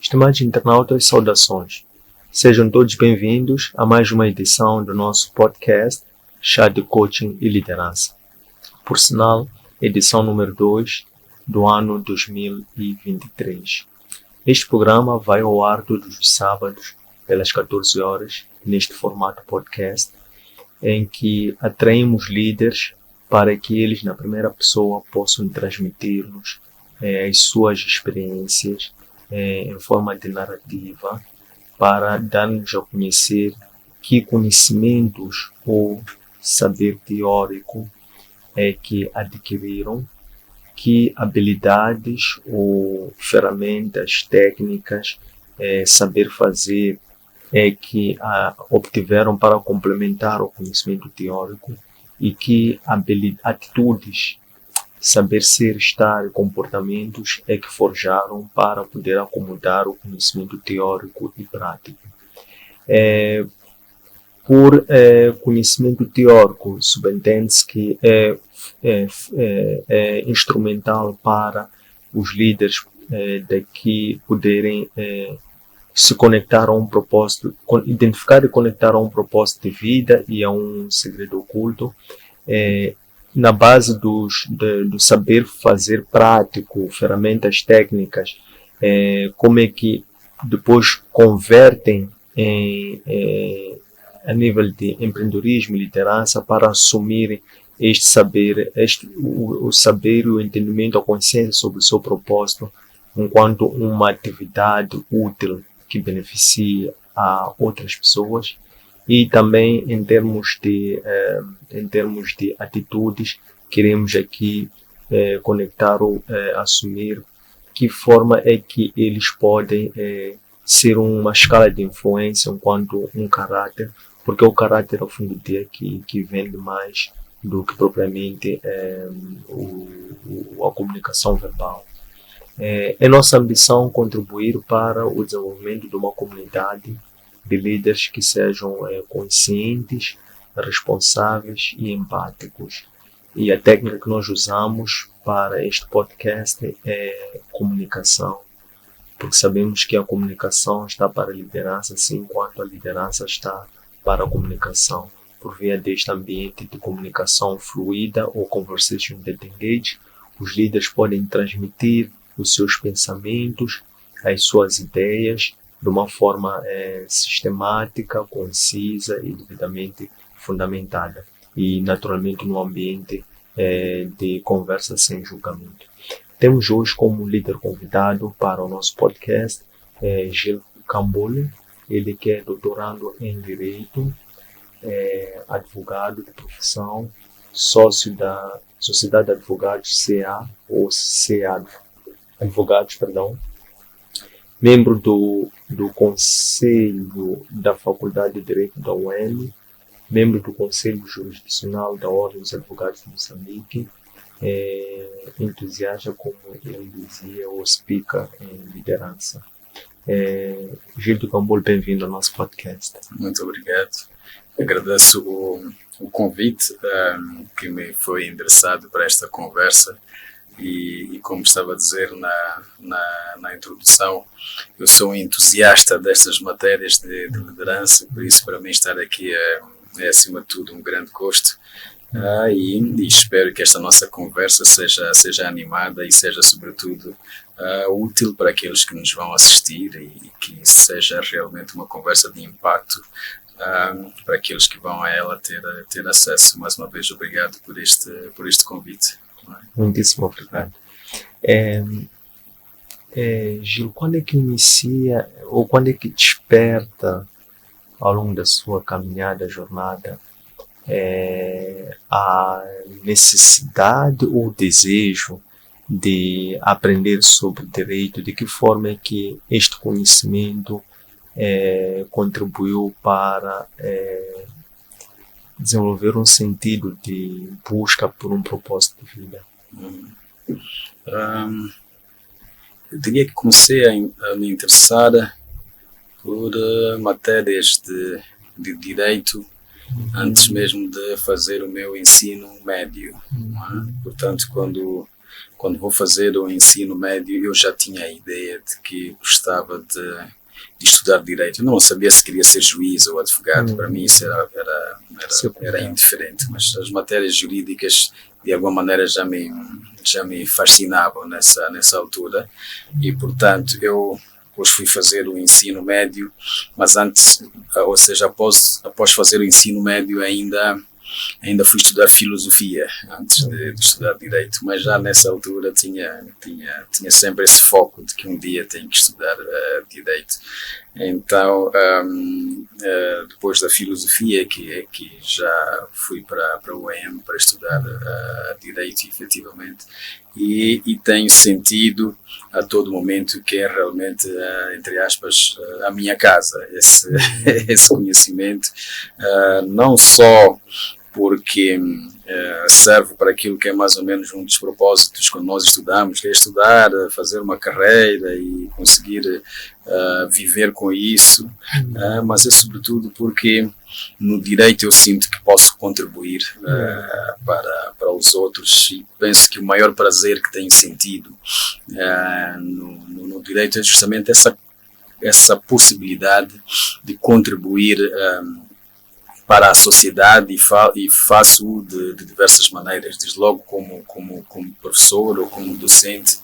Estimados internautas, saudações. Sejam todos bem-vindos a mais uma edição do nosso podcast Chá de Coaching e Liderança. Por sinal, edição número 2 do ano 2023. Este programa vai ao ar todos os sábados, pelas 14 horas, neste formato podcast, em que atraímos líderes para que eles, na primeira pessoa, possam transmitir-nos as suas experiências em forma de narrativa, para dar-nos a conhecer que conhecimentos ou saber teórico é que adquiriram, que habilidades ou ferramentas técnicas, saber fazer é que obtiveram para complementar o conhecimento teórico e que atitudes, saber ser, estar e comportamentos é que forjaram para poder acomodar o conhecimento teórico e prático. Por conhecimento teórico, subentende-se que é instrumental para os líderes daqui poderem se conectar a um propósito, identificar e conectar a um propósito de vida e a um segredo oculto, na base do saber fazer prático, ferramentas técnicas, como é que depois convertem a nível de empreendedorismo e liderança para assumirem este saber, o saber, o entendimento, a consciência sobre o seu propósito enquanto uma atividade útil que beneficia a outras pessoas. E também em termos de atitudes, queremos aqui conectar ou assumir que forma é que eles podem ser uma escala de influência enquanto um caráter, porque o caráter ao fim do dia que vende mais do que propriamente a comunicação verbal. É nossa ambição contribuir para o desenvolvimento de uma comunidade de líderes que sejam conscientes, responsáveis e empáticos. E a técnica que nós usamos para este podcast é comunicação, porque sabemos que a comunicação está para a liderança, assim quanto a liderança está para a comunicação. Por via deste ambiente de comunicação fluida ou conversation that engage, os líderes podem transmitir os seus pensamentos, as suas ideias, de uma forma sistemática, concisa e devidamente fundamentada. E, naturalmente, num ambiente de conversa sem julgamento. Temos hoje como líder convidado para o nosso podcast Gil Cambole, ele que é doutorando em Direito, advogado de profissão, sócio da Sociedade de Advogados CA, ou CA Advogados, membro do Conselho da Faculdade de Direito da UEM, membro do Conselho Jurisdicional da Ordem dos Advogados de Moçambique, entusiasta, como ele dizia, ou speaker em liderança. Gil Cambole, bem-vindo ao nosso podcast. Muito obrigado. Agradeço o convite que me foi endereçado para esta conversa. E como estava a dizer na introdução, eu sou um entusiasta destas matérias de liderança, por isso para mim estar aqui é acima de tudo um grande gosto, e espero que esta nossa conversa seja animada e seja sobretudo útil para aqueles que nos vão assistir e que seja realmente uma conversa de impacto para aqueles que vão a ela ter acesso. Mais uma vez, obrigado por este convite. Muitíssimo obrigado. Gil, quando é que inicia ou quando é que desperta ao longo da sua caminhada, jornada, a necessidade ou desejo de aprender sobre direito? De que forma é que este conhecimento contribuiu para desenvolver um sentido de busca por um propósito de vida? Eu diria que comecei a me interessar por matérias de direito antes mesmo de fazer o meu ensino médio. Portanto, quando quando vou fazer o ensino médio, eu já tinha a ideia de que gostava de estudar direito. Eu não sabia se queria ser juiz ou advogado. Para mim isso era indiferente, mas as matérias jurídicas de alguma maneira já me fascinavam nessa altura, e portanto eu depois fui fazer o ensino médio, mas antes, ou seja, após fazer o ensino médio ainda fui estudar filosofia antes de estudar direito, mas já nessa altura tinha sempre esse foco de que um dia tenho que estudar direito. Então, depois da filosofia, que já fui para o UEM para estudar direito, efetivamente, e tenho sentido a todo momento que é realmente, entre aspas, a minha casa, esse conhecimento, não só porque serve para aquilo que é mais ou menos um dos propósitos quando nós estudamos, que é estudar, fazer uma carreira e conseguir viver com isso, mas é sobretudo porque no direito eu sinto que posso contribuir para os outros, e penso que o maior prazer que tenho sentido no direito é justamente essa possibilidade de contribuir para a sociedade, e faço de diversas maneiras, desde logo como professor ou como docente.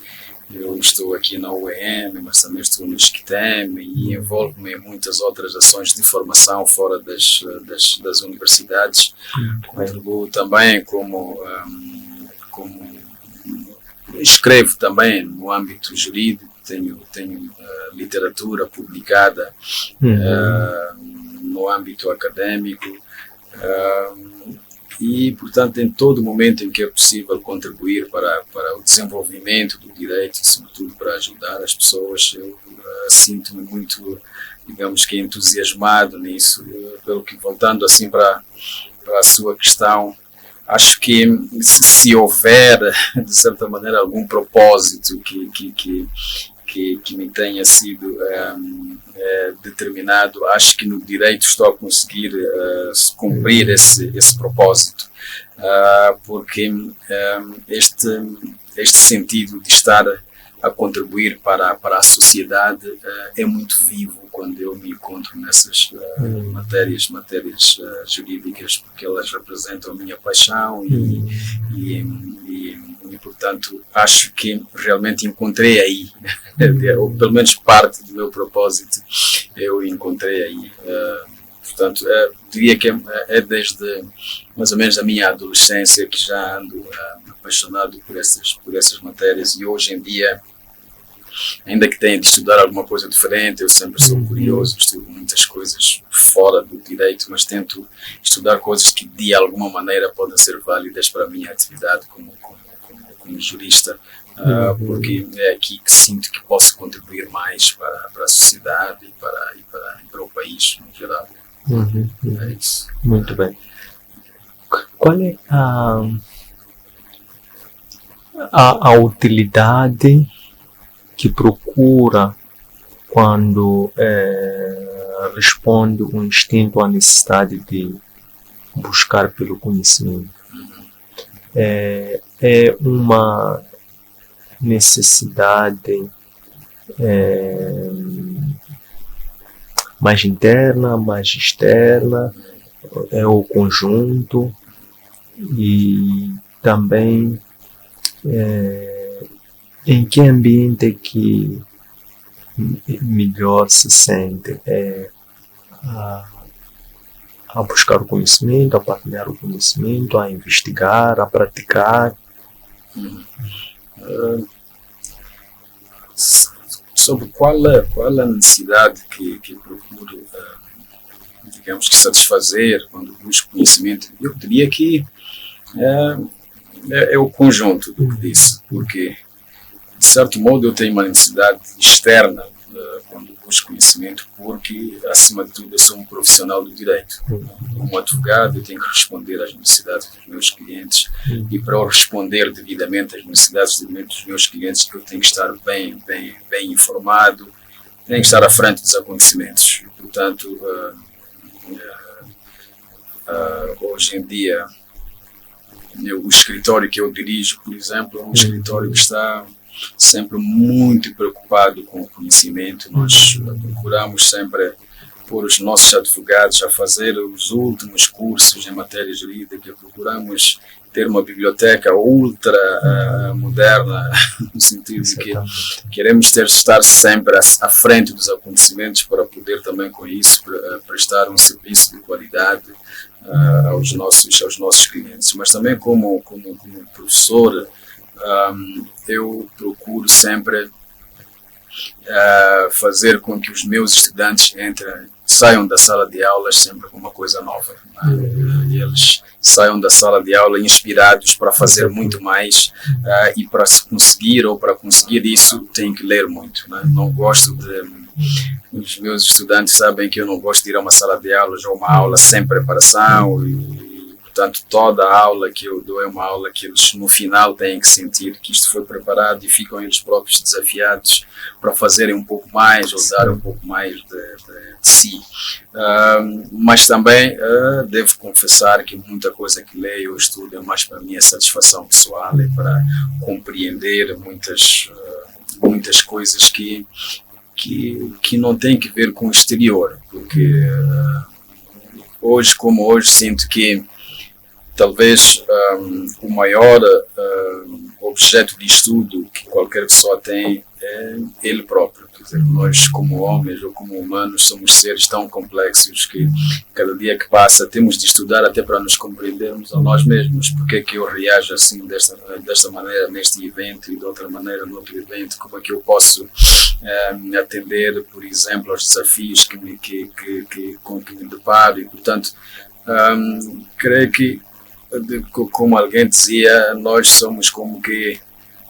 Eu estou aqui na UEM, mas também estou no ISCTEM, e envolvo-me em muitas outras ações de formação fora das universidades. Contribuo também como escrevo também no âmbito jurídico, tenho literatura publicada no âmbito académico, e, portanto, em todo momento em que é possível contribuir para o desenvolvimento do direito e, sobretudo, para ajudar as pessoas, eu sinto-me muito, digamos que, entusiasmado nisso. Pelo que, voltando assim para a sua questão, acho que se houver, de certa maneira, algum propósito que me tenha sido determinado, acho que no direito estou a conseguir cumprir esse propósito, porque este sentido de estar a contribuir para a sociedade é muito vivo quando eu me encontro nessas matérias jurídicas, porque elas representam a minha paixão e, portanto, acho que realmente encontrei aí, ou pelo menos parte do meu propósito, eu encontrei aí. Portanto, diria que é desde mais ou menos a minha adolescência que já ando apaixonado por essas matérias, e hoje em dia, ainda que tenha de estudar alguma coisa diferente, eu sempre sou curioso, estudo muitas coisas fora do direito, mas tento estudar coisas que de alguma maneira podem ser válidas para a minha atividade como jurista, porque é aqui que sinto que posso contribuir mais para a sociedade e para o país no geral. É isso. Muito bem. Qual é a utilidade que procura quando responde um instinto à necessidade de buscar pelo conhecimento? É uma necessidade mais interna, mais externa, é o conjunto, e também em que ambiente que melhor se sente a buscar o conhecimento, a partilhar o conhecimento, a investigar, a praticar. Sobre qual a necessidade que procuro, digamos que satisfazer quando busco conhecimento, eu diria que é o conjunto do que disse, porque de certo modo eu tenho uma necessidade externa quando busco conhecimento, porque acima de tudo eu sou um profissional do direito. Como advogado eu tenho que responder às necessidades dos meus clientes, e para eu responder devidamente às necessidades dos meus clientes eu tenho que estar bem informado, tenho que estar à frente dos acontecimentos. Portanto, hoje em dia o escritório que eu dirijo, por exemplo, é um escritório que está sempre muito preocupado com o conhecimento. Nós procuramos sempre pôr os nossos advogados a fazer os últimos cursos em matéria jurídica, procuramos ter uma biblioteca ultra moderna, no sentido de que queremos estar sempre à frente dos acontecimentos para poder também com isso prestar um serviço de qualidade aos nossos clientes. Mas também como professor, eu procuro sempre fazer com que os meus estudantes saiam da sala de aulas sempre com uma coisa nova. E eles saiam da sala de aula inspirados para fazer muito mais, e para conseguir isso tem que ler muito. Não gosto os meus estudantes sabem que eu não gosto de ir a uma sala de aulas ou uma aula sem preparação, e portanto toda a aula que eu dou é uma aula que eles no final têm que sentir que isto foi preparado, e ficam eles próprios desafiados para fazerem um pouco mais ou dar um pouco mais de si. Mas também devo confessar que muita coisa que leio ou estudo é mais para a minha satisfação pessoal, é para compreender muitas coisas que não têm que ver com o exterior, porque hoje sinto que talvez o maior objeto de estudo que qualquer pessoa tem é ele próprio. Quer dizer, nós como homens ou como humanos somos seres tão complexos que cada dia que passa temos de estudar até para nos compreendermos a nós mesmos. Porque é que eu reajo assim desta maneira neste evento e de outra maneira no outro evento? Como é que eu posso atender, por exemplo, aos desafios com que me deparo? E portanto, creio que, como alguém dizia, nós somos como que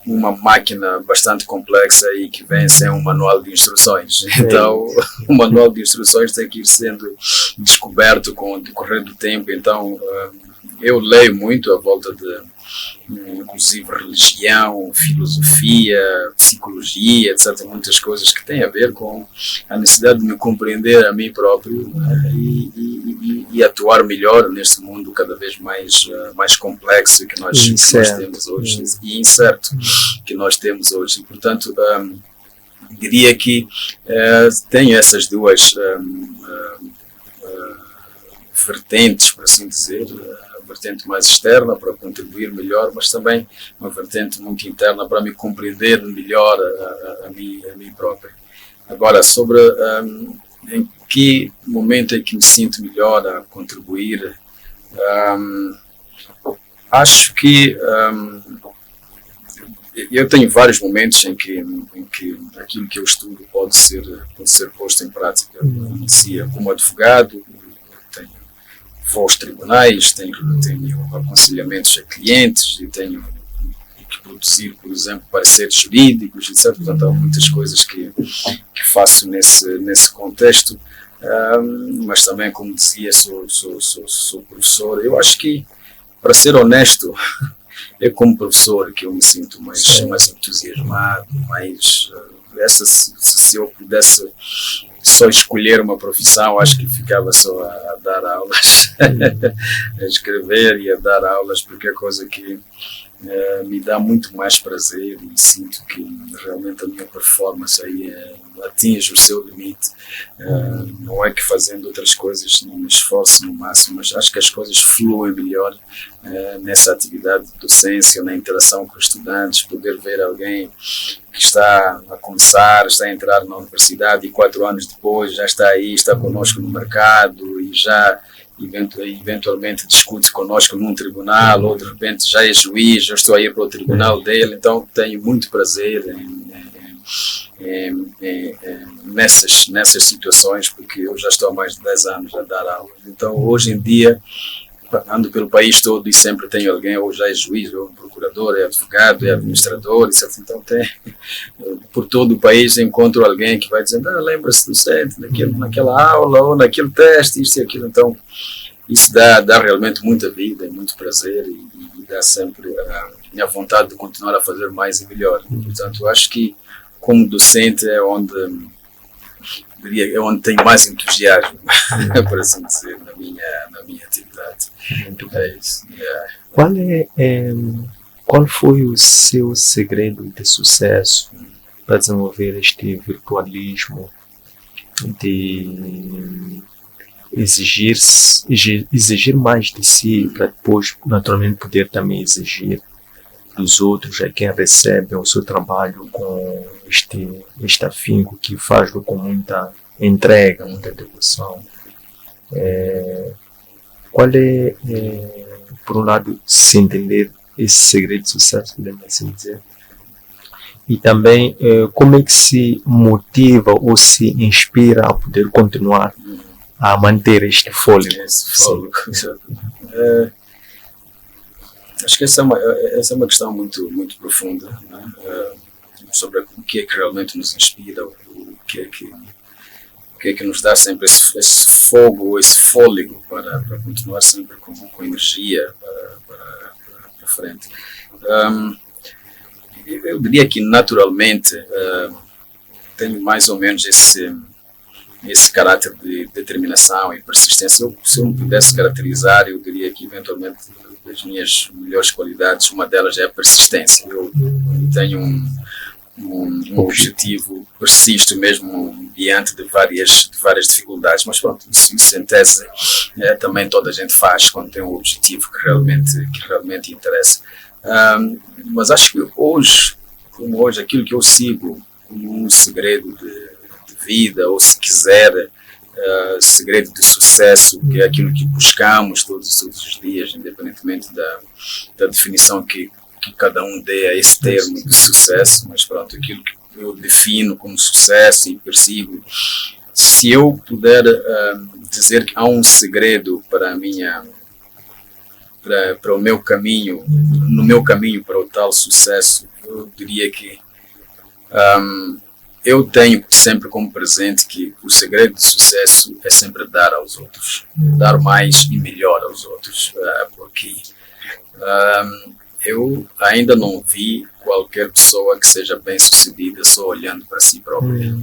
uma máquina bastante complexa e que vem sem um manual de instruções. Então, o manual de instruções tem que ir sendo descoberto com o decorrer do tempo. Então, eu leio muito à volta de, inclusive, religião, filosofia, psicologia, etc. Muitas coisas que têm a ver com a necessidade de me compreender a mim próprio e atuar melhor neste mundo cada vez mais complexo que nós temos hoje, e incerto que nós temos hoje. E, portanto, diria que tenho essas duas vertentes, por assim dizer, a vertente mais externa para contribuir melhor, mas também uma vertente muito interna para me compreender melhor a mim próprio. Agora, sobre em que momento é que me sinto melhor a contribuir, acho que eu tenho vários momentos em que aquilo que eu estudo pode ser posto em prática. Como dizia, como advogado, vou aos tribunais, tenho aconselhamentos a clientes e tenho que produzir, por exemplo, pareceres jurídicos, etc. Portanto, há muitas coisas que faço nesse contexto, mas também, como dizia, sou professor. Eu acho que, para ser honesto, é como professor que eu me sinto mais entusiasmado, se eu pudesse só escolher uma profissão, acho que ficava só a dar aulas, a escrever e a dar aulas, porque é coisa que me dá muito mais prazer e sinto que realmente a minha performance aí atinge o seu limite. Não é que fazendo outras coisas não me esforço no máximo, mas acho que as coisas fluem melhor nessa atividade de docência, na interação com os estudantes, poder ver alguém que está a começar, está a entrar na universidade e 4 anos depois já está aí, está connosco no mercado e já eventualmente discute connosco num tribunal, ou de repente já é juiz, eu estou aí para o tribunal dele. Então tenho muito prazer nessas situações, porque eu já estou há mais de 10 anos a dar aulas. Então hoje em dia ando pelo país todo e sempre tenho alguém, ou já é juiz, ou procurador, é advogado, é administrador, etc. Então por todo o país encontro alguém que vai dizendo, lembra-se do centro, naquela aula, ou naquele teste, isto e aquilo. Então isso dá realmente muita vida e muito prazer, e dá sempre a minha vontade de continuar a fazer mais e melhor. Portanto, acho que como docente é onde diria, é onde tenho mais entusiasmo, por assim dizer, na minha atividade. Muito bem. É isso. Qual foi o seu segredo de sucesso para desenvolver este virtualismo, de exigir mais de si, para depois, naturalmente, poder também exigir dos outros, a quem recebe o seu trabalho com este afinco que faz-lo com muita entrega, muita devoção? Qual é, por um lado, se entender esse segredo de sucesso, podemos assim dizer? E também, como é que se motiva ou se inspira a poder continuar a manter este fôlego? Acho que essa é uma questão muito, muito profunda, né? Sobre o que é que realmente nos inspira, o que é que nos dá sempre esse fogo, esse fôlego para continuar sempre com energia para frente. Eu diria que naturalmente tenho mais ou menos esse caráter de determinação e persistência. Se eu me pudesse caracterizar, eu diria que eventualmente as minhas melhores qualidades, uma delas é a persistência. Eu tenho um objetivo, persisto mesmo diante de várias dificuldades, mas pronto, isso em tese também toda a gente faz quando tem um objetivo que realmente interessa. Mas acho que hoje, aquilo que eu sigo como um segredo de vida, ou se quiser, segredo de sucesso, que é aquilo que buscamos todos os dias, independentemente da definição que cada um dê a esse termo de sucesso, mas pronto, aquilo que eu defino como sucesso e persigo. Se eu puder dizer que há um segredo para o meu caminho, no meu caminho para o tal sucesso, eu diria que eu tenho sempre como presente que o segredo de sucesso é sempre dar aos outros, dar mais e melhor aos outros, porque eu ainda não vi qualquer pessoa que seja bem-sucedida só olhando para si própria.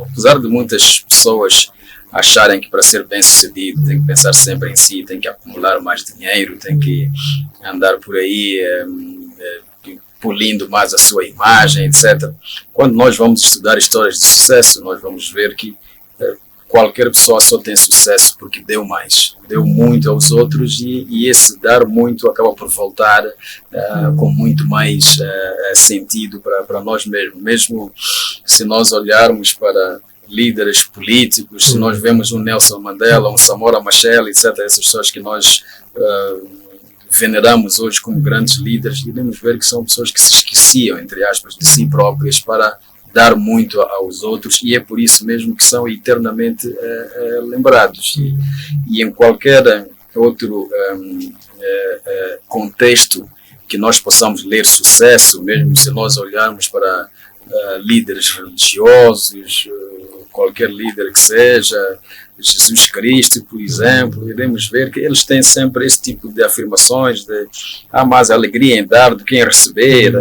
Apesar de muitas pessoas acharem que para ser bem-sucedido tem que pensar sempre em si, tem que acumular mais dinheiro, tem que andar por aí polindo mais a sua imagem, etc. Quando nós vamos estudar histórias de sucesso, nós vamos ver que qualquer pessoa só tem sucesso porque deu mais, deu muito aos outros, e esse dar muito acaba por voltar com muito mais sentido para nós mesmos. Mesmo se nós olharmos para líderes políticos, se nós vemos um Nelson Mandela, um Samora Machel, etc., essas pessoas que nós veneramos hoje como grandes líderes, iremos ver que são pessoas que se esqueciam, entre aspas, de si próprias para dar muito aos outros, e é por isso mesmo que são eternamente lembrados. E em qualquer outro contexto que nós possamos ler sucesso, mesmo se nós olharmos para líderes religiosos, qualquer líder que seja, Jesus Cristo, por exemplo, iremos ver que eles têm sempre esse tipo de afirmações de há mais alegria em dar do que em receber,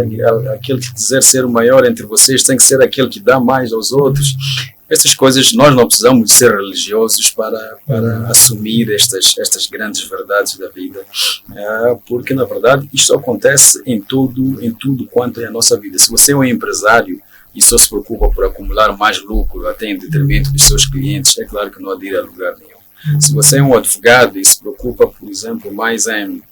aquele que quiser ser o maior entre vocês tem que ser aquele que dá mais aos outros. Estas coisas, nós não precisamos ser religiosos para assumir estas grandes verdades da vida, porque na verdade isto acontece em tudo quanto é a nossa vida. Se você é um empresário e só se preocupa por acumular mais lucro até em detrimento dos seus clientes, é claro que não há de ir a lugar nenhum. Se você é um advogado e se preocupa, por exemplo, mais em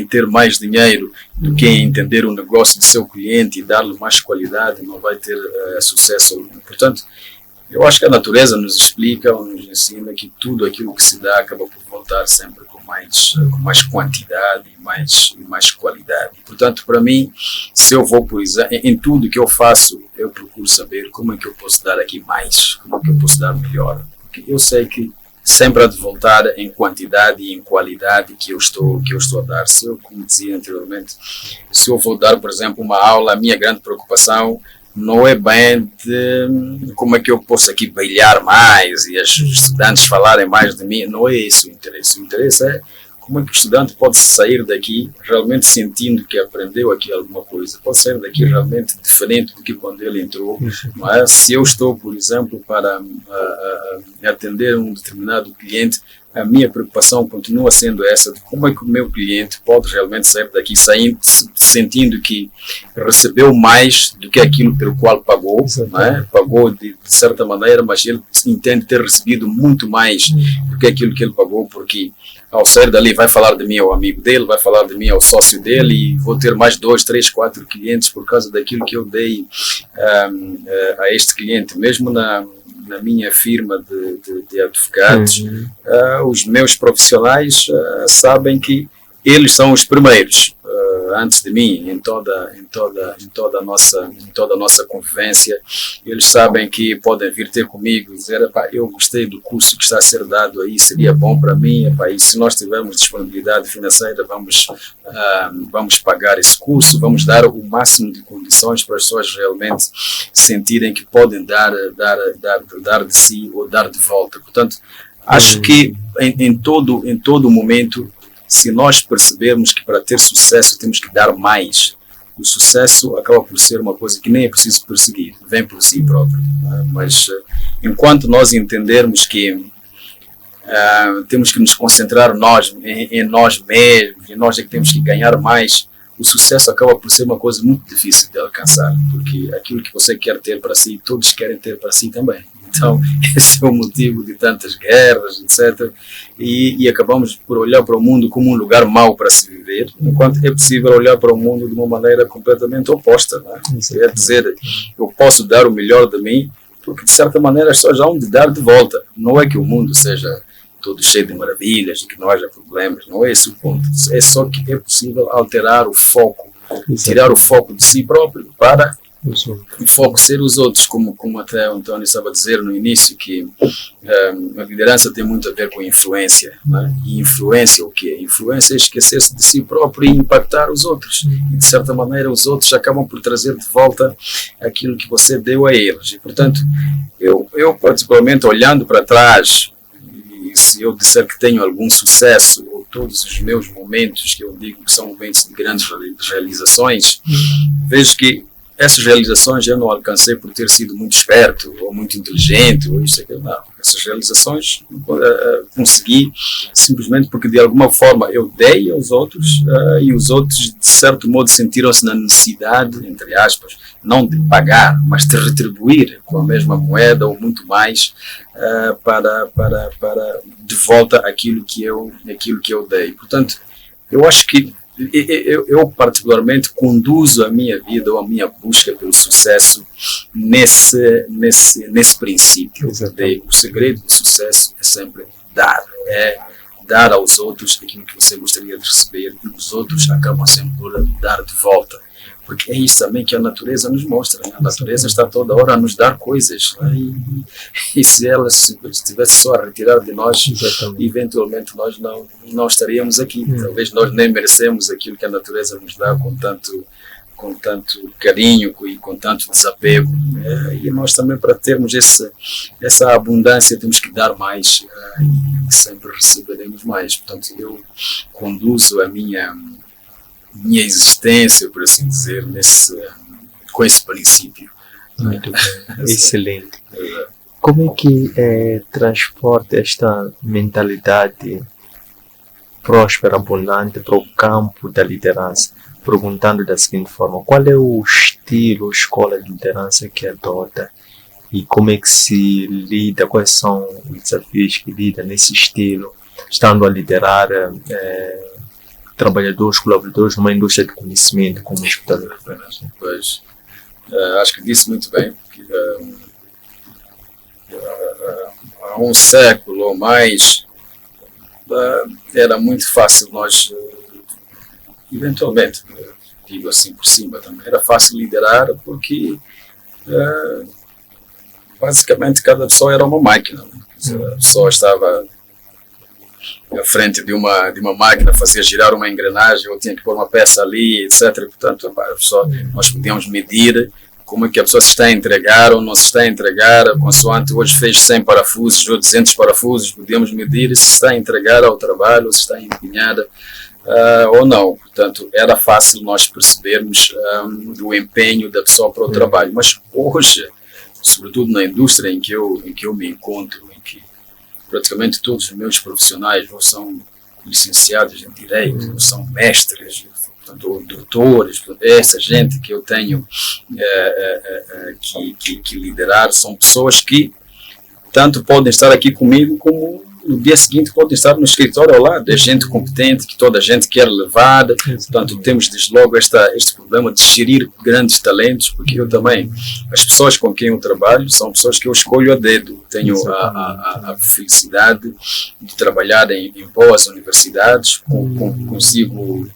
ter mais dinheiro do que em entender o negócio do seu cliente e dar-lhe mais qualidade, não vai ter sucesso algum. Portanto, eu acho que a natureza nos explica ou nos ensina que tudo aquilo que se dá acaba por voltar sempre com mais quantidade e mais qualidade. Portanto, para mim, se eu vou, por exemplo, em tudo que eu faço, eu procuro saber como é que eu posso dar aqui mais, como é que eu posso dar melhor. Porque eu sei que sempre há de voltar em quantidade e em qualidade que eu estou a dar. Se eu, como dizia anteriormente, se eu vou dar, por exemplo, uma aula, a minha grande preocupação não é bem de como é que eu posso aqui brilhar mais e os estudantes falarem mais de mim, não é esse o interesse. O interesse é como é que o estudante pode sair daqui realmente sentindo que aprendeu aqui alguma coisa, pode sair daqui realmente diferente do que quando ele entrou, não é? Se eu estou, por exemplo, para atender um determinado cliente, a minha preocupação continua sendo essa, de como é que o meu cliente pode realmente sair daqui sentindo que recebeu mais do que aquilo pelo qual pagou, não é? Pagou de certa maneira, mas ele entende ter recebido muito mais do que aquilo que ele pagou, porque ao sair dali vai falar de mim ao amigo dele, vai falar de mim ao sócio dele e vou ter mais 2, 3, 4 clientes por causa daquilo que eu dei a este cliente, mesmo na minha firma de advogados. Os meus profissionais sabem que eles são os primeiros antes de mim em toda a nossa convivência. Eles sabem que podem vir ter comigo e dizer: eu gostei do curso que está a ser dado aí, seria bom para mim, e se nós tivermos disponibilidade financeira vamos pagar esse curso, vamos dar o máximo de condições para as pessoas realmente sentirem que podem dar de si ou dar de volta. Portanto, acho que em todo momento, se nós percebermos que para ter sucesso temos que dar mais, o sucesso acaba por ser uma coisa que nem é preciso perseguir, vem por si próprio. Mas enquanto nós entendermos que temos que nos concentrar em nós mesmos, e nós é que temos que ganhar mais, o sucesso acaba por ser uma coisa muito difícil de alcançar, porque aquilo que você quer ter para si, todos querem ter para si também. Então, esse é o motivo de tantas guerras, etc. E acabamos por olhar para o mundo como um lugar mau para se viver, enquanto é possível olhar para o mundo de uma maneira completamente oposta. Não é? Quer dizer, eu posso dar o melhor de mim, porque de certa maneira as pessoas hão de dar de volta. Não é que o mundo seja todo cheio de maravilhas e que não haja problemas, não é esse o ponto. É só que é possível alterar o foco, tirar o foco de si próprio para o foco ser os outros, como até o António estava a dizer no início, que a liderança tem muito a ver com influência, né? E influência o quê? Influência é esquecer-se de si próprio e impactar os outros, e de certa maneira os outros acabam por trazer de volta aquilo que você deu a eles. E portanto, eu particularmente olhando para trás, e se eu disser que tenho algum sucesso, ou todos os meus momentos que eu digo que são momentos de grandes realizações, vejo que essas realizações eu não alcancei por ter sido muito esperto, ou muito inteligente, ou isso, aquilo, não. Essas realizações consegui simplesmente porque de alguma forma eu dei aos outros, e os outros de certo modo sentiram-se na necessidade, entre aspas, não de pagar, mas de retribuir com a mesma moeda ou muito mais, para de volta aquilo que eu dei. Portanto, eu acho que eu particularmente conduzo a minha vida ou a minha busca pelo sucesso nesse princípio. O segredo do sucesso é sempre dar aos outros aquilo que você gostaria de receber, e os outros acabam sempre por dar de volta. Porque é isso também que a natureza nos mostra, né? A natureza está toda hora a nos dar coisas, né? E se ela estivesse só a retirar de nós, eventualmente nós não estaríamos aqui. Talvez nós nem merecemos aquilo que a natureza nos dá com tanto carinho e com tanto desapego. E nós também, para termos essa abundância, temos que dar mais, e sempre receberemos mais. Portanto, eu conduzo a minha existência, por assim dizer, com esse princípio. Muito bem, excelente. Como é que transporta esta mentalidade próspera, abundante para o campo da liderança? Perguntando da seguinte forma: qual é o estilo, escola de liderança que adota, e como é que se lida, quais são os desafios que lida nesse estilo, estando a liderar trabalhadores, colaboradores numa indústria de conhecimento, como escutador? Pois, acho que disse muito bem, que há um século ou mais era muito fácil nós, eventualmente, digo assim por cima também, era fácil liderar porque basicamente cada pessoa era uma máquina, né? A pessoa estava à frente de uma máquina, fazia girar uma engrenagem, ou tinha que pôr uma peça ali, etc. Portanto, nós podíamos medir como é que a pessoa se está a entregar ou não se está a entregar, consoante hoje fez 100 parafusos ou 200 parafusos, podemos medir se está a entregar ao trabalho ou se está empenhada ou não. Portanto, era fácil nós percebermos o empenho da pessoa para o trabalho. Mas hoje, sobretudo na indústria em que eu me encontro, em que praticamente todos os meus profissionais ou são licenciados em Direito, ou são mestres, ou doutores, portanto, essa gente que eu tenho que liderar são pessoas que tanto podem estar aqui comigo como no dia seguinte podem estar no escritório ao lado. É gente competente que toda a gente quer levar. Portanto, temos desde logo este problema de gerir grandes talentos, porque eu também, as pessoas com quem eu trabalho são pessoas que eu escolho a dedo. Tenho a felicidade de trabalhar em boas universidades, consigo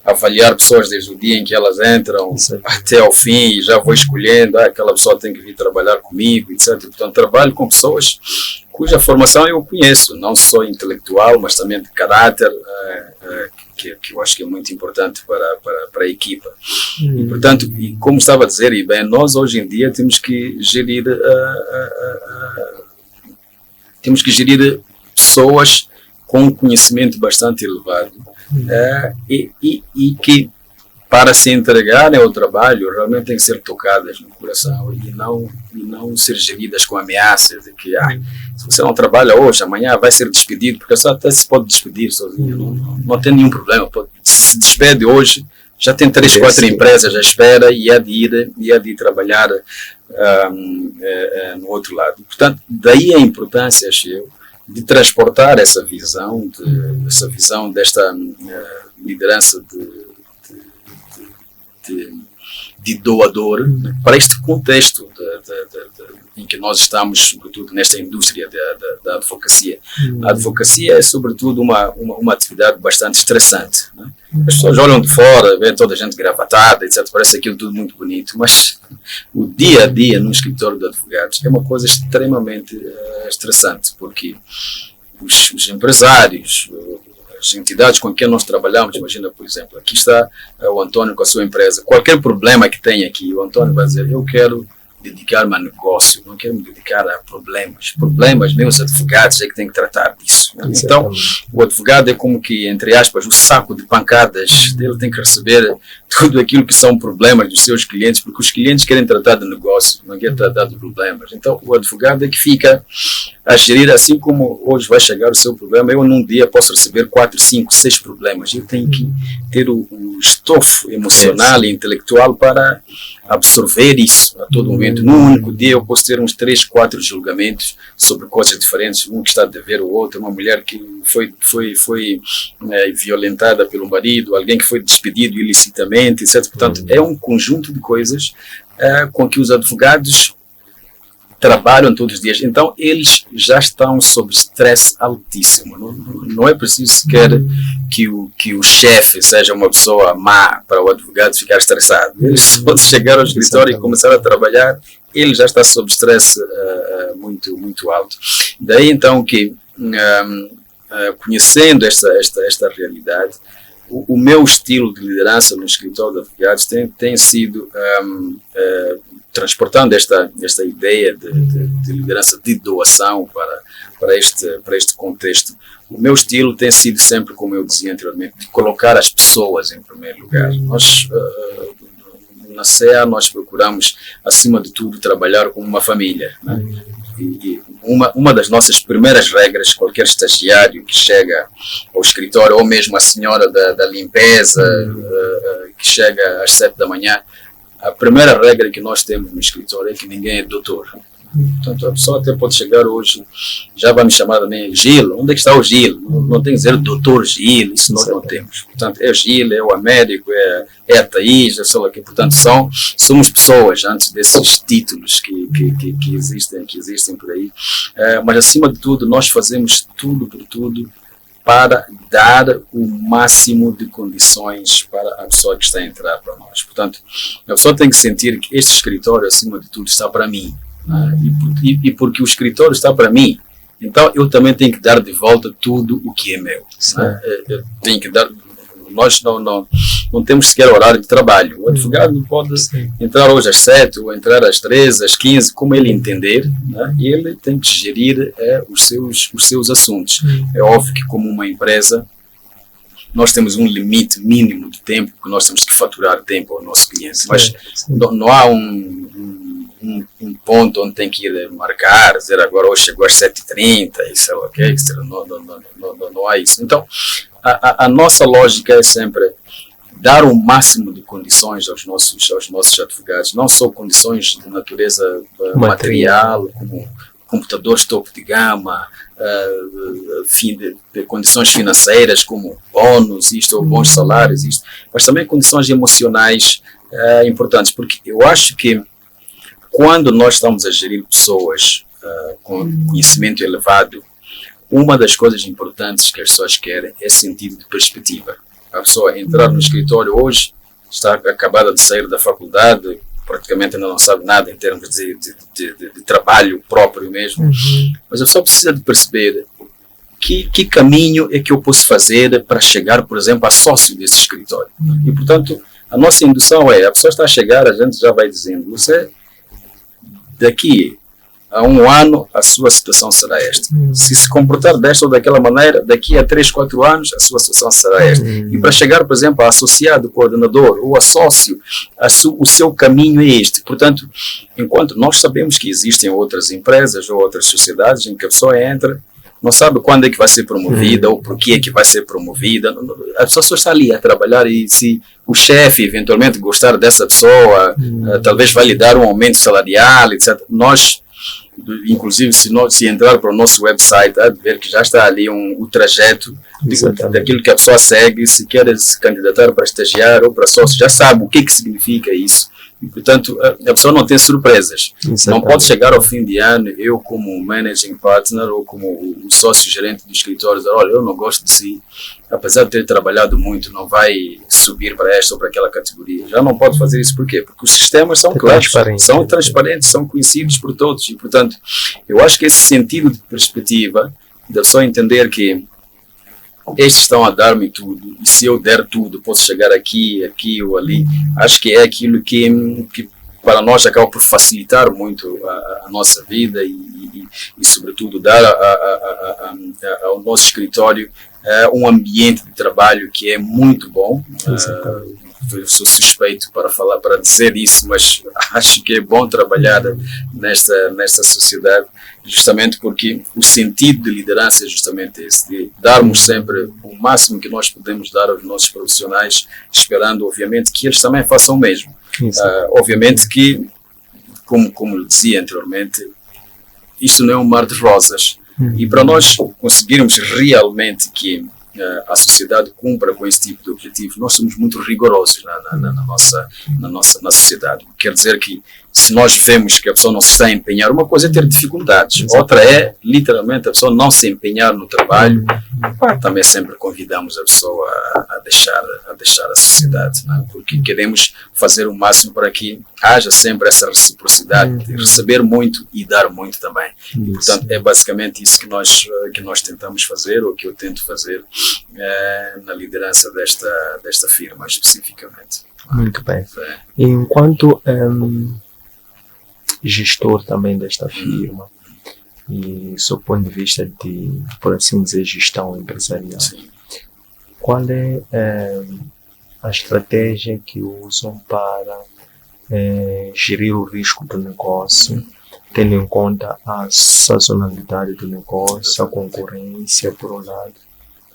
avaliar pessoas desde o dia em que elas entram até ao fim, e já vou escolhendo, aquela pessoa tem que vir trabalhar comigo, etc. Portanto, trabalho com pessoas cuja formação eu conheço, não só intelectual, mas também de caráter, que eu acho que é muito importante para a equipa. E, portanto, como estava a dizer, e bem, nós hoje em dia temos que gerir pessoas com um conhecimento bastante elevado, e que, para se entregarem ao trabalho, realmente têm que ser tocadas no coração e não ser geridas com ameaças de que se você não trabalha hoje, amanhã vai ser despedido, porque você até se pode despedir sozinho, não tem nenhum problema. Se despede hoje, já tem 3, 4 empresas à espera e há de ir trabalhar no outro lado. Portanto, daí a importância, acho eu, de transportar essa visão desta liderança de doador para este contexto em que nós estamos, sobretudo nesta indústria da advocacia. A advocacia é, sobretudo, uma atividade bastante estressante, né? As pessoas olham de fora, veem toda a gente gravatada, etc. Parece aquilo tudo muito bonito, mas o dia a dia no escritório de advogados é uma coisa extremamente estressante, porque os empresários, as entidades com quem nós trabalhamos, imagina, por exemplo, aqui está o Antônio com a sua empresa, qualquer problema que tenha aqui, o Antônio vai dizer, eu quero dedicar-me a negócio, não quero me dedicar a problemas, meus advogados é que têm que tratar disso, né? Então, o advogado é como que, entre aspas, o saco de pancadas dele, tem que receber tudo aquilo que são problemas dos seus clientes, porque os clientes querem tratar de negócio, não querem tratar de problemas. Então, o advogado é que fica a gerir, assim como hoje vai chegar o seu problema, eu num dia posso receber 4, 5, 6 problemas, eu tenho que ter o estofo emocional e intelectual para absorver isso a todo momento. Num único dia eu posso ter uns 3, 4 julgamentos sobre coisas diferentes, um que está a dever o outro, uma mulher que foi violentada pelo marido, alguém que foi despedido ilicitamente, etc. Portanto, é um conjunto de coisas com que os advogados trabalham todos os dias. Então, eles já estão sob estresse altíssimo. Não é preciso sequer que o chefe seja uma pessoa má para o advogado ficar estressado. Ele só de chegar ao escritório e começar a trabalhar, ele já está sob estresse muito, muito alto. Daí, então, que conhecendo esta realidade, o meu estilo de liderança no escritório de advogados tem sido transportando esta ideia de liderança de doação para este contexto. O meu estilo tem sido sempre, como eu dizia anteriormente, de colocar as pessoas em primeiro lugar. Nós, na CEA, nós procuramos, acima de tudo, trabalhar como uma família, né? E uma das nossas primeiras regras, qualquer estagiário que chega ao escritório, ou mesmo a senhora da limpeza, que chega às 7 da manhã, a primeira regra que nós temos no escritório é que ninguém é doutor. Portanto, a pessoa até pode chegar hoje, já vai me chamar também Gil. Onde é que está o Gil? Não tem que dizer doutor Gil, isso nós não temos. Portanto, é o Gil, é o Américo, é a Thaís, sei lá que. Portanto, somos pessoas antes desses títulos que existem por aí. Mas, acima de tudo, nós fazemos tudo por tudo para dar o máximo de condições para a pessoa que está a entrar para nós. Portanto, a pessoa tem que sentir que este escritório, acima de tudo, está para mim. E porque o escritório está para mim, então eu também tenho que dar de volta tudo o que é meu. Eu tenho que dar Nós não temos sequer horário de trabalho. O advogado pode entrar hoje às 7, ou entrar às 13, às 15, como ele entender, né? E ele tem que gerir os seus assuntos. É óbvio que, como uma empresa, nós temos um limite mínimo de tempo que nós temos que faturar tempo ao nosso cliente, mas não há um ponto onde tem que ir marcar, dizer agora hoje chegou às 7h30, isso é ok, não há isso. Então, a nossa lógica é sempre dar o máximo de condições aos nossos advogados, não só condições de natureza material, como computadores topo de gama, de condições financeiras como bônus, isto, ou bons salários, isto, mas também condições emocionais importantes, porque eu acho que quando nós estamos a gerir pessoas com conhecimento elevado, uma das coisas importantes que as pessoas querem é sentido de perspectiva. A pessoa entrar no escritório hoje, está acabada de sair da faculdade, praticamente ainda não sabe nada em termos de trabalho próprio mesmo, mas a pessoa precisa de perceber que caminho é que eu posso fazer para chegar, por exemplo, a sócio desse escritório. E, portanto, a nossa indução a pessoa está a chegar, a gente já vai dizendo, você, daqui a 1 ano, a sua situação será esta. Se comportar desta ou daquela maneira, daqui a 3, 4 anos, a sua situação será esta. E para chegar, por exemplo, a associado, coordenador ou a sócio, o seu caminho é este. Portanto, enquanto nós sabemos que existem outras empresas ou outras sociedades em que a pessoa entra, não sabe quando é que vai ser promovida ou por que é que vai ser promovida. A pessoa só está ali a trabalhar e se o chefe eventualmente gostar dessa pessoa, talvez vai lhe dar um aumento salarial, etc. Nós, inclusive, se entrar para o nosso website, há de ver que já está ali o trajeto daquilo que a pessoa segue, se quer se candidatar para estagiar ou para sócio, já sabe o que significa isso. E, portanto, a pessoa não tem surpresas. Não pode chegar ao fim de ano, eu como managing partner ou como o sócio-gerente do escritório, dizer, olha, eu não gosto de si, apesar de ter trabalhado muito, não vai subir para esta ou para aquela categoria. Já não pode fazer isso. Por quê? Porque os sistemas são claros, são transparentes, são conhecidos por todos. E, portanto, eu acho que esse sentido de perspectiva, da pessoa entender que estes estão a dar-me tudo, e se eu der tudo, posso chegar aqui ou ali, acho que é aquilo que para nós acaba por facilitar muito a nossa vida e sobretudo, dar ao nosso escritório um ambiente de trabalho que é muito bom. Eu sou suspeito para dizer isso, mas acho que é bom trabalhar nesta sociedade, justamente porque o sentido de liderança é justamente esse, de darmos sempre o máximo que nós podemos dar aos nossos profissionais, esperando, obviamente, que eles também façam o mesmo. Obviamente que, como lhe dizia anteriormente, isto não é um mar de rosas. E para nós conseguirmos realmente que a sociedade cumpra com esse tipo de objetivo, nós somos muito rigorosos na sociedade. Quer dizer que, se nós vemos que a pessoa não se está a empenhar, uma coisa é ter dificuldades, outra é, literalmente, a pessoa não se empenhar no trabalho. Também sempre convidamos a pessoa a deixar a sociedade, né? Porque queremos fazer o máximo para que haja sempre essa reciprocidade de receber muito e dar muito também. Portanto, é basicamente isso que nós tentamos fazer, ou que eu tento fazer na liderança desta firma, especificamente. Muito bem. Enquanto gestor também desta firma, e do ponto de vista de, por assim dizer, gestão empresarial, qual é a estratégia que usam para gerir o risco do negócio, tendo em conta a sazonalidade do negócio, a concorrência, por um lado,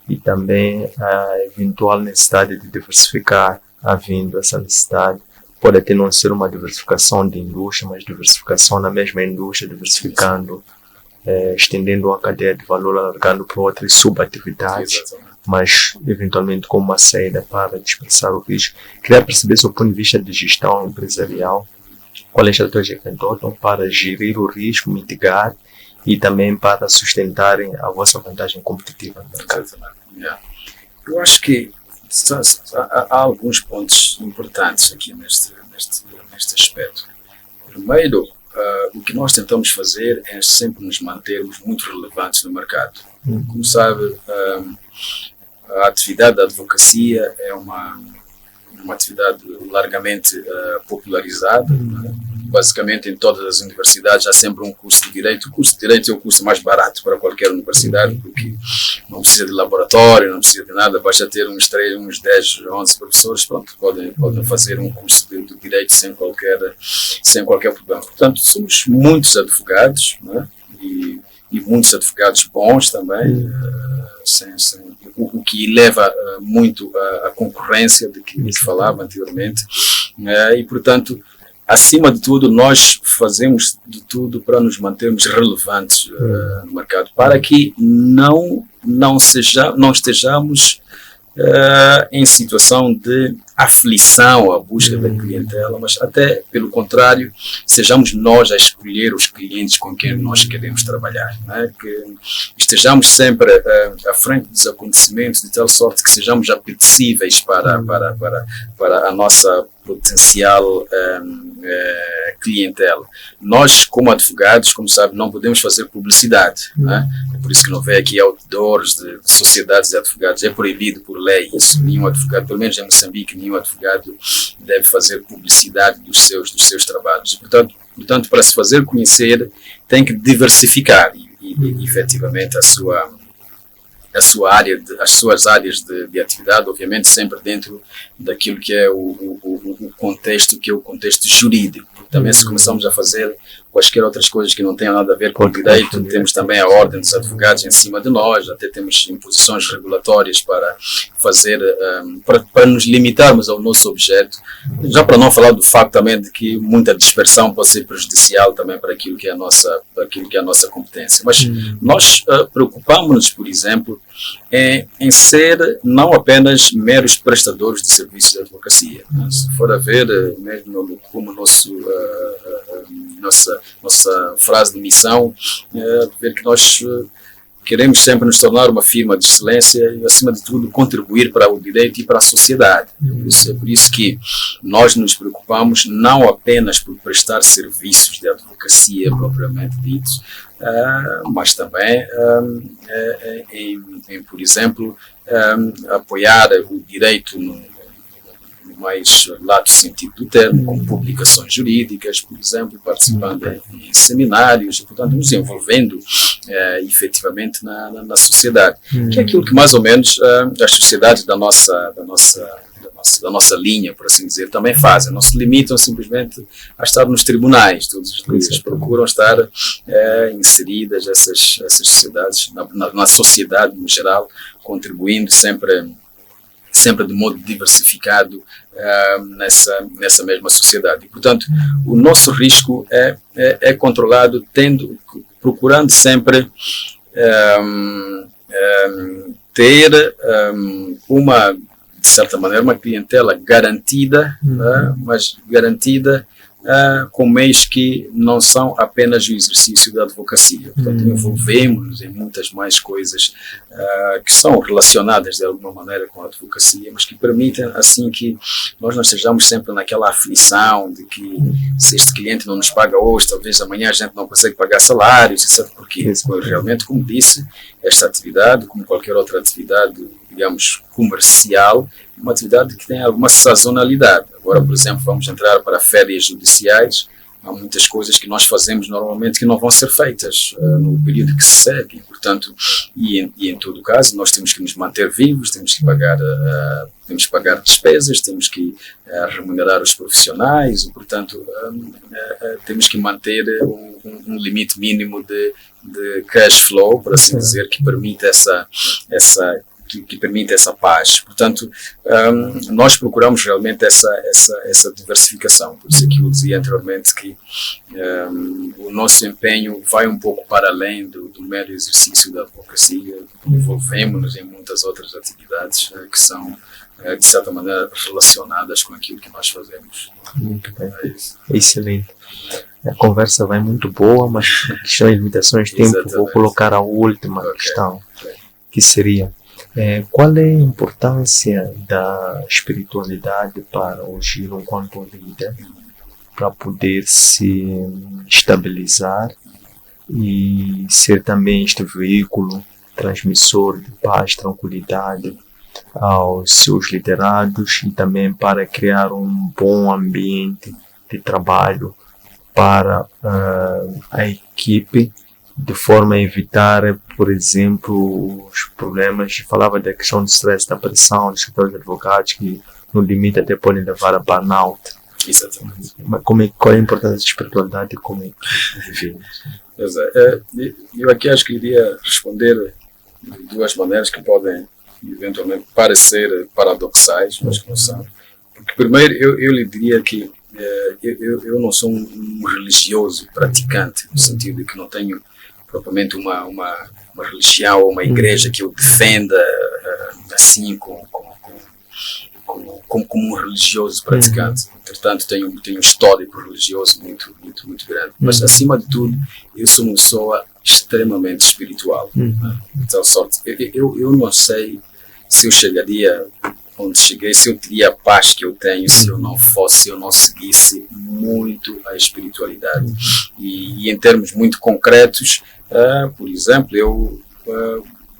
e também a eventual necessidade de diversificar, havendo essa necessidade? Pode até não ser uma diversificação de indústria, mas diversificação na mesma indústria, diversificando, estendendo a cadeia de valor, alargando para outras subatividades, mas eventualmente com uma saída para dispersar o risco. Queria perceber, do ponto de vista de gestão empresarial, qual é a estratégia que adotam para gerir o risco, mitigar e também para sustentarem a vossa vantagem competitiva no mercado. Eu acho que há alguns pontos importantes aqui neste aspecto. Primeiro, o que nós tentamos fazer é sempre nos mantermos muito relevantes no mercado. Como sabe, a atividade da advocacia é uma atividade largamente popularizada. Basicamente, em todas as universidades há sempre um curso de Direito. O curso de Direito é o curso mais barato para qualquer universidade, porque não precisa de laboratório, não precisa de nada, basta ter uns 10, 11 professores, pronto, podem fazer um curso de Direito sem qualquer problema. Portanto, somos muitos advogados, né? E muitos advogados bons também, o que leva muito a concorrência de que falava anteriormente, e portanto, acima de tudo, nós fazemos de tudo para nos mantermos relevantes no mercado, para que não estejamos em situação de aflição à busca da clientela, mas até pelo contrário, sejamos nós a escolher os clientes com quem nós queremos trabalhar, né? Que estejamos sempre à frente dos acontecimentos de tal sorte que sejamos apetecíveis para a nossa potencial clientela. Nós, como advogados, como sabe, não podemos fazer publicidade, né? É por isso que não vê aqui outdoors de sociedades de advogados, é proibido por lei isso. Nenhum advogado, pelo menos em Moçambique, nenhum advogado deve fazer publicidade dos seus trabalhos. Portanto, para se fazer conhecer, tem que diversificar e efetivamente as suas áreas de atividade, obviamente sempre dentro daquilo que é o contexto, que é o contexto jurídico. Também se começamos a fazer quaisquer outras coisas que não tenham nada a ver com o direito, temos também a ordem dos advogados em cima de nós, até temos imposições regulatórias para fazer, para nos limitarmos ao nosso objeto, já para não falar do facto também de que muita dispersão pode ser prejudicial também para aquilo que é a nossa competência. Mas nós preocupamos-nos, por exemplo, em ser não apenas meros prestadores de serviços de advocacia. Se for a ver, mesmo como nossa frase de missão, ver que nós queremos sempre nos tornar uma firma de excelência e, acima de tudo, contribuir para o direito e para a sociedade. É por isso que nós nos preocupamos não apenas por prestar serviços de advocacia propriamente ditos, mas também em, por exemplo, apoiar o direito no mais lato sentido do termo, com publicações jurídicas, por exemplo, participando em seminários e, portanto, nos envolvendo efetivamente na sociedade, que é aquilo que mais ou menos as sociedades da nossa linha, por assim dizer, também fazem. Não se limitam simplesmente a estar nos tribunais, todos os dias procuram estar inseridas essas sociedades na sociedade no geral, contribuindo sempre de modo diversificado nessa mesma sociedade. E, portanto, o nosso risco é controlado procurando sempre ter de certa maneira, uma clientela garantida, mas garantida com meios que não são apenas o exercício da advocacia. Portanto, envolvemos-nos em muitas mais coisas que são relacionadas de alguma maneira com a advocacia, mas que permitem assim que nós não estejamos sempre naquela aflição de que se este cliente não nos paga hoje, talvez amanhã a gente não consegue pagar salários, etc. Porque realmente, como disse, esta atividade, como qualquer outra atividade, digamos, comercial, uma atividade que tem alguma sazonalidade. Agora, por exemplo, vamos entrar para férias judiciais, há muitas coisas que nós fazemos normalmente que não vão ser feitas no período que se segue. Portanto, e em todo o caso, nós temos que nos manter vivos, temos que pagar despesas, temos que remunerar os profissionais e, portanto, temos que manter um limite mínimo de cash flow, por assim dizer, que permite que permite essa paz. Portanto, nós procuramos realmente essa diversificação. Por isso é que eu dizia anteriormente que o nosso empenho vai um pouco para além do mero exercício da advocacia, envolvemos-nos em muitas outras atividades que são, de certa maneira, relacionadas com aquilo que nós fazemos. Muito bem. Excelente. A conversa vai muito boa, mas questão de limitações de tempo, exatamente. Vou colocar a última questão, que seria: qual é a importância da espiritualidade para o Giro enquanto líder, para poder se estabilizar e ser também este veículo transmissor de paz, tranquilidade aos seus liderados e também para criar um bom ambiente de trabalho para a equipe, de forma a evitar, por exemplo, os problemas. Falava da questão do stress, da pressão dos escritores de advogados, que no limite até podem levar a burnout. Exatamente. Mas qual é a importância da espiritualidade e como é que vivemos? Eu aqui acho que iria responder de duas maneiras que podem eventualmente parecer paradoxais, mas que não são. Porque primeiro eu lhe diria que eu não sou um religioso praticante, no sentido de que não tenho propriamente uma religião ou uma igreja que eu defenda assim como um religioso praticante. Entretanto, tenho um histórico religioso muito grande. Mas, acima de tudo, eu sou uma pessoa extremamente espiritual. De tal sorte, eu não sei se eu chegaria onde cheguei, se eu teria a paz que eu tenho, se eu não seguisse muito a espiritualidade. E em termos muito concretos, por exemplo, eu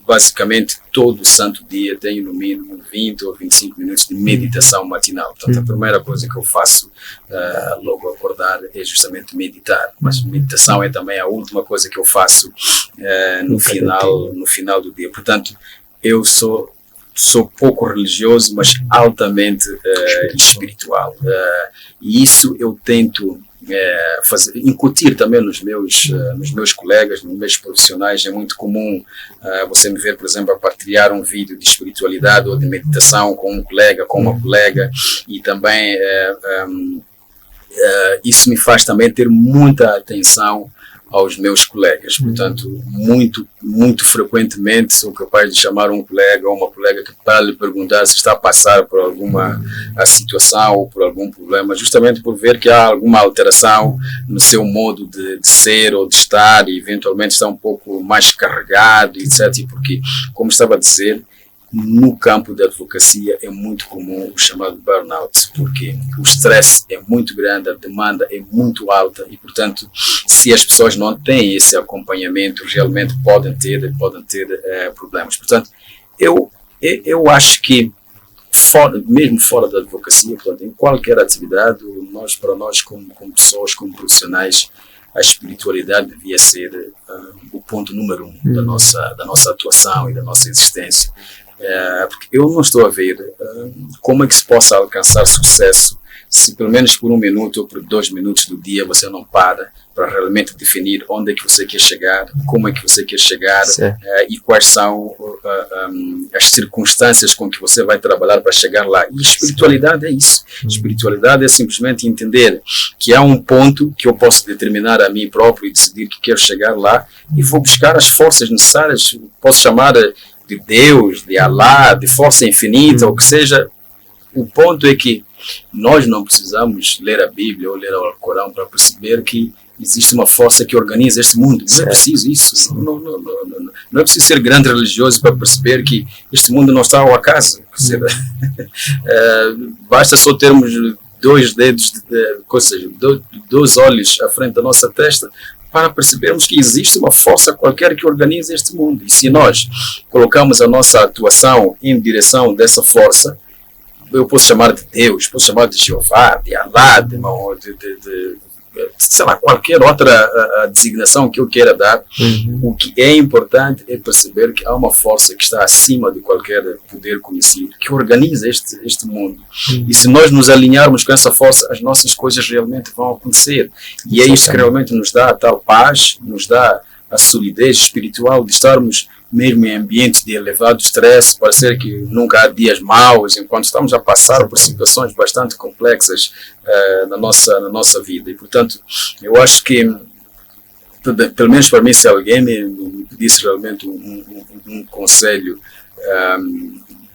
basicamente todo santo dia tenho no mínimo 20 ou 25 minutos de meditação matinal. Portanto, a primeira coisa que eu faço logo ao acordar é justamente meditar. Mas meditação é também a última coisa que eu faço no final do dia. Portanto, eu sou pouco religioso, mas altamente espiritual. E isso eu tento incutir também nos meus colegas, nos meus profissionais. É muito comum você me ver, por exemplo, a partilhar um vídeo de espiritualidade ou de meditação com um colega, com uma colega, e também isso me faz também ter muita atenção aos meus colegas. Portanto, muito frequentemente sou capaz de chamar um colega ou uma colega para lhe perguntar se está a passar por alguma situação ou por algum problema, justamente por ver que há alguma alteração no seu modo de ser ou de estar, e eventualmente está um pouco mais carregado, etc. E porque, como estava a dizer, no campo da advocacia é muito comum o chamado burnout, porque o stress é muito grande, a demanda é muito alta e, portanto, se as pessoas não têm esse acompanhamento, realmente podem ter problemas. Portanto, eu acho que, mesmo fora da advocacia, portanto, em qualquer atividade, para nós como pessoas, como profissionais, a espiritualidade devia ser o ponto número 1 da nossa atuação e da nossa existência. Porque eu não estou a ver como é que se possa alcançar sucesso se pelo menos por 1 minuto ou por 2 minutos do dia você não para realmente definir onde é que você quer chegar, como é que você quer chegar, e quais são as circunstâncias com que você vai trabalhar para chegar lá. E espiritualidade é isso. Espiritualidade é simplesmente entender que há um ponto que eu posso determinar a mim próprio e decidir que quero chegar lá, e vou buscar as forças necessárias. Posso chamar de Deus, de Alá, de força infinita, ou que seja. O ponto é que nós não precisamos ler a Bíblia ou ler o Alcorão para perceber que existe uma força que organiza este mundo. Não é preciso isso. Não é preciso ser grande religioso para perceber que este mundo não está ao acaso. Basta só termos 2 dedos, ou seja, 2 olhos à frente da nossa testa, para percebermos que existe uma força qualquer que organiza este mundo. E se nós colocamos a nossa atuação em direção dessa força, eu posso chamar de Deus, posso chamar de Jeová, de Alá, de sei lá, qualquer outra designação que eu queira dar. O que é importante é perceber que há uma força que está acima de qualquer poder conhecido, que organiza este mundo. E se nós nos alinharmos com essa força, as nossas coisas realmente vão acontecer. E é isso que realmente nos dá a tal paz, nos dá a solidez espiritual de estarmos mesmo em ambientes de elevado stress, parecer que nunca há dias maus, enquanto estamos a passar por situações bastante complexas na nossa vida. E, portanto, eu acho que, pelo menos para mim, se alguém me pedisse realmente um conselho,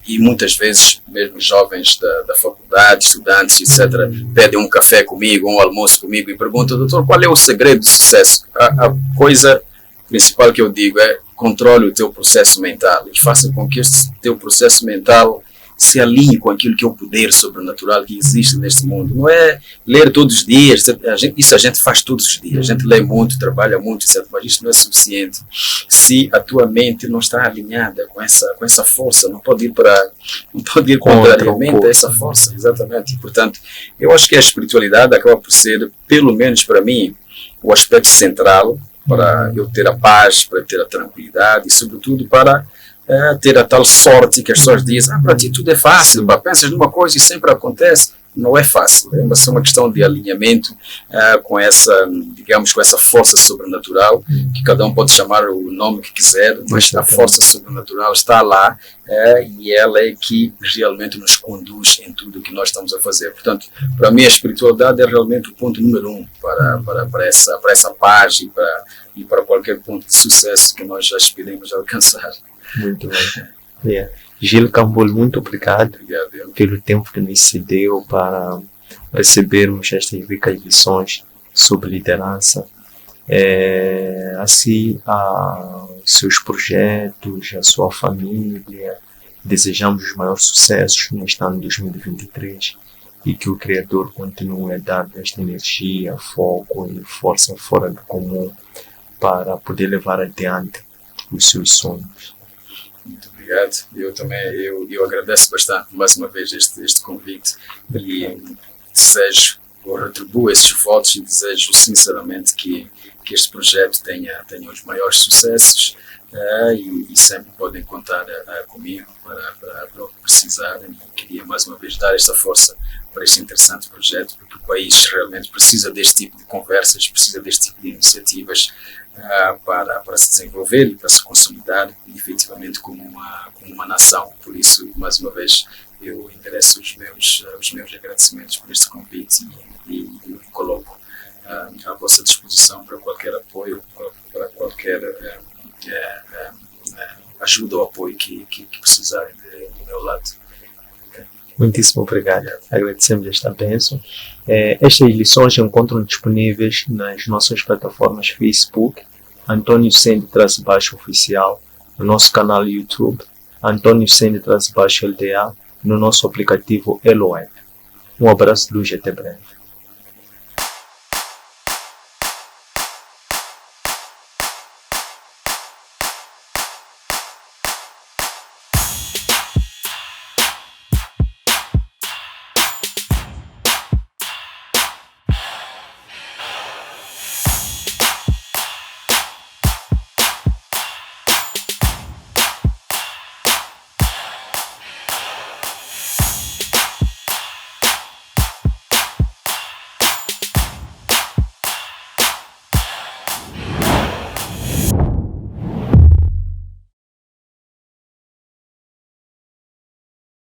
e muitas vezes, mesmo jovens da faculdade, estudantes, etc., pedem um café comigo, um almoço comigo e perguntam: doutor, qual é o segredo do sucesso? A coisa principal que eu digo é: controle o teu processo mental e faça com que este teu processo mental se alinhe com aquilo que é o poder sobrenatural que existe neste mundo. Não é ler todos os dias, isso a gente faz todos os dias, a gente lê muito, trabalha muito, etc. Mas isso não é suficiente se a tua mente não está alinhada com essa força, não pode ir contrariamente a essa força, exatamente. E, portanto, eu acho que a espiritualidade acaba por ser, pelo menos para mim, o aspecto central para eu ter a paz, para ter a tranquilidade e, sobretudo, para ter a tal sorte que as pessoas dizem, para ti tudo é fácil, pensas numa coisa e sempre acontece. Não é fácil, é uma questão de alinhamento com essa, digamos, com essa força sobrenatural, que cada um pode chamar o nome que quiser, mas a força sobrenatural está lá e ela é que realmente nos conduz em tudo o que nós estamos a fazer. Portanto, para mim a espiritualidade é realmente o ponto número 1 para essa paz e para qualquer ponto de sucesso que nós já aspiremos a alcançar. Muito bem. Gil Campbell, muito obrigado pelo tempo que nos cedeu para recebermos estas ricas lições sobre liderança. Assim, os seus projetos, a sua família, desejamos os maiores sucessos neste ano de 2023 e que o Criador continue a dar esta energia, foco e força fora do comum para poder levar adiante os seus sonhos. Muito obrigado. Eu também eu agradeço bastante mais uma vez este convite e desejo, ou retribuo esses votos e desejo sinceramente que este projeto tenha os maiores sucessos e sempre podem contar comigo para o que precisarem. Queria mais uma vez dar esta força para este interessante projeto, porque o país realmente precisa deste tipo de conversas, precisa deste tipo de iniciativas para se desenvolver e para se consolidar efetivamente como uma nação. Por isso, mais uma vez, eu endereço os meus agradecimentos por este convite e coloco à vossa disposição para qualquer apoio, para qualquer ajuda ou apoio que precisarem do meu lado. Muitíssimo obrigado. Agradecemos esta bênção. Estas lições encontram disponíveis nas nossas plataformas Facebook, Antônio Sende-Oficial, no nosso canal YouTube, Antônio Sende-LDA, no nosso aplicativo Elo App. Um abraço de luz e até breve.